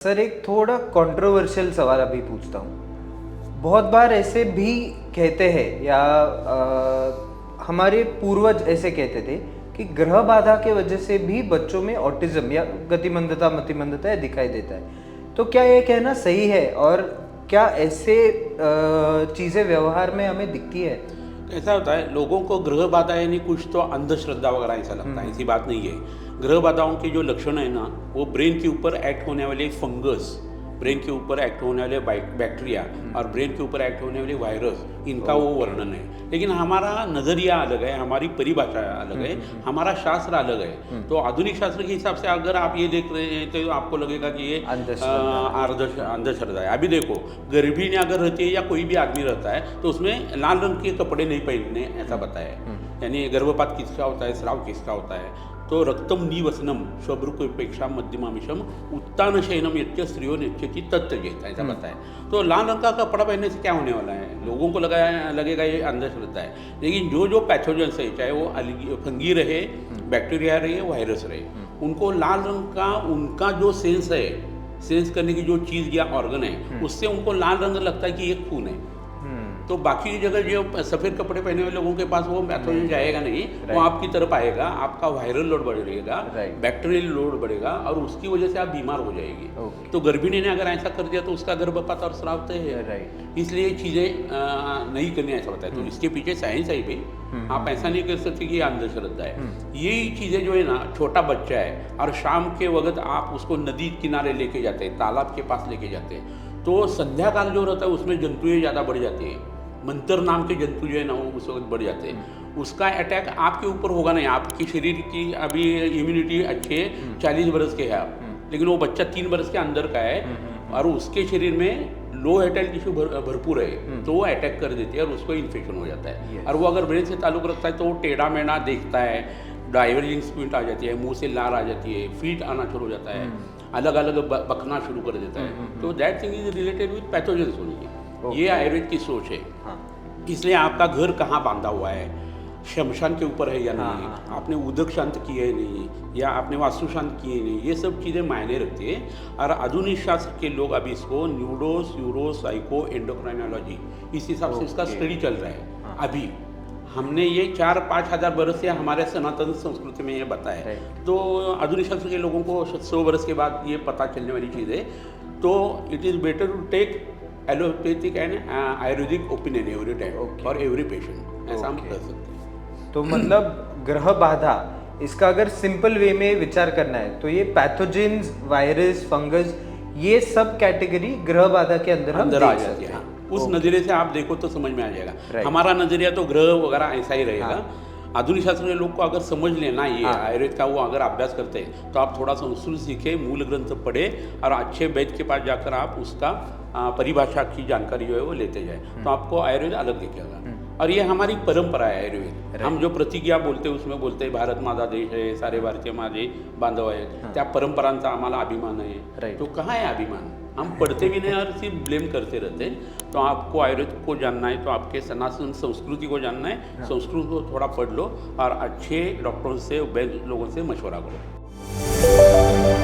Sir एक थोड़ा controversial सवाल अभी पूछता हूँ। बहुत बार ऐसे भी कहते हैं या हमारे पूर्वज ऐसे कहते थे कि ग्रह बाधा के वजह से भी बच्चों में ऑटिज्म या गतिमंदता मतिमंदता दिखाई देता है। तो क्या ये कहना सही है और क्या ऐसे चीज़ें व्यवहार में हमें दिखती है? ऐसा होता है, लोगों को ग्रह बाधा यानी कुछ तो अंधश्रद्धा वगैरह ऐसा लगता है। ऐसी बात नहीं है। ग्रह बाधाओं के जो लक्षण है ना, वो ब्रेन के ऊपर एक्ट होने वाले फंगस, ब्रेन के ऊपर एक्ट होने वाले बैक्टीरिया और ब्रेन के ऊपर एक्ट होने वाले वायरस, इनका वो वर्णन है। लेकिन हमारा नज़रिया अलग है, हमारी परिभाषा अलग है, हमारा शास्त्र अलग है। तो आधुनिक शास्त्र के हिसाब से अगर आप ये देख रहे हैं तो आपको लगेगा कि ये अंधश्रद्धा है। अभी देखो, गर्भिणी अगर रहती है या कोई भी आदमी रहता है तो उसमें लाल रंग के कपड़े नहीं पहनने, ऐसा बताया। यानी गर्भपात किसका होता है, स्राव किसका होता है। तो रक्तम निवसनम स्वभ्रुपेक्षा मध्यमामिशम उत्तान शयनम यच्च स्त्रियों नित्यची तत्त्यजेत, ऐसा बताया। तो लाल रंग का कपड़ा पहनने से क्या होने वाला है? लोगों को लगेगा ये अंधश्रद्धा है। लेकिन जो पैथोजेंस है, चाहे वो फंगी रहे, बैक्टीरिया रहे, वायरस रहे, उनको लाल रंग का उनका जो सेंस है, सेंस करने की जो चीज़ या ऑर्गन है, उससे उनको लाल रंग लगता है कि ये खून है। तो बाकी जगह जो सफ़ेद कपड़े पहने हुए लोगों के पास वो पैथोजन जाएगा नहीं, वो आपकी तरफ आएगा, आपका वायरल लोड बढ़ेगा, बैक्टीरियल लोड बढ़ेगा और उसकी वजह से आप बीमार हो जाएगी। तो गर्भिणी ने अगर ऐसा कर दिया तो उसका गर्भपात और स्राव तय है। इसलिए ये चीज़ें नहीं करनी, ऐसा होता है। तो इसके पीछे साइंस है भी। आप ऐसा नहीं कर सकते कि ये अंधश्रद्धा है। यही चीज़ें जो है ना, छोटा बच्चा है और शाम के वक्त आप उसको नदी किनारे लेके जाते हैं, तालाब के पास लेके जाते हैं, तो संध्या काल जो रहता है उसमें जंतुएं ज़्यादा बढ़ जाती है। मंतर नाम के जंतु जो है ना, वो उस वक्त बढ़ जाते हैं। उसका अटैक आपके ऊपर होगा नहीं। आपकी शरीर की अभी इम्यूनिटी अच्छी है, 40 बरस के है आप, लेकिन वो बच्चा 3 बरस के अंदर का है और उसके शरीर में लो हेटाइल टिश्यू भरपूर है, तो वो अटैक कर देती है और उसको इन्फेक्शन हो जाता है। और वो अगर ब्रेन से ताल्लुक़ रखता है तो वो टेढ़ा मेढ़ा देखता है, डाइवर्जिंग स्पिरिट आ जाती है, मुंह से लार आ जाती है, फीट आना शुरू हो जाता है, अलग अलग बकना शुरू कर देता है। तो that thing is related with pathogens only. ये आयुर्वेद की सोच है। इसलिए आपका घर कहाँ बांधा हुआ है, शमशान के ऊपर है या नहीं, आपने उदक शांत किए है नहीं, या आपने वास्तु शांत किए नहीं, ये सब चीज़ें मायने रखती है। और आधुनिक शास्त्र के लोग अभी इसको न्यूरो न्यूरो साइको एंडोक्राइनोलॉजी, इस हिसाब से इसका स्टडी चल रहा है। अभी हमने ये 4-5 हज़ार बरस से हमारे सनातन संस्कृति में ये बताया है। तो आधुनिक शास्त्र के लोगों को 100 बरस के बाद ये पता चलने वाली चीज़ है। तो it is better to take allopathic and ayurvedic opinion every time और एवरी पेशेंट, ऐसा हम कर सकते हैं। तो मतलब ग्रह बाधा, इसका अगर सिंपल वे में विचार करना है तो ये पैथोजेंस, वायरस, फंगस, ये सब कैटेगरी ग्रह बाधा के अंदर आ जाती है। उस नज़रिए से आप देखो तो समझ में आ जाएगा। हमारा नज़रिया तो ग्रह वगैरह ऐसा ही रहेगा। आधुनिक शास्त्र के लोग को अगर समझ लेना ये आयुर्वेद का, वो अगर अभ्यास करते हैं तो आप थोड़ा संस्कृत सीखे, मूल ग्रंथ पढ़े और अच्छे वैद्य के पास जाकर आप उसका परिभाषा की जानकारी जो है वो लेते जाए, तो आपको आयुर्वेद अलग दिखेगा। और ये हमारी परंपरा है आयुर्वेद। हम जो प्रतिज्ञा बोलते हैं उसमें बोलते हैं भारत माझा देश है, सारे भारतीय माझे बांधव आहेत, त्या परंपरांचा आम्हाला अभिमान है। तो कहाँ है अभिमान? हम पढ़ते भी नहीं और सिर्फ ब्लेम करते रहते हैं। तो आपको आयुर्वेद को जानना है तो आपके सनातन संस्कृति को जानना है, संस्कृत को थोड़ा पढ़ लो और अच्छे डॉक्टरों से, वैद्य लोगों से मशवरा करो।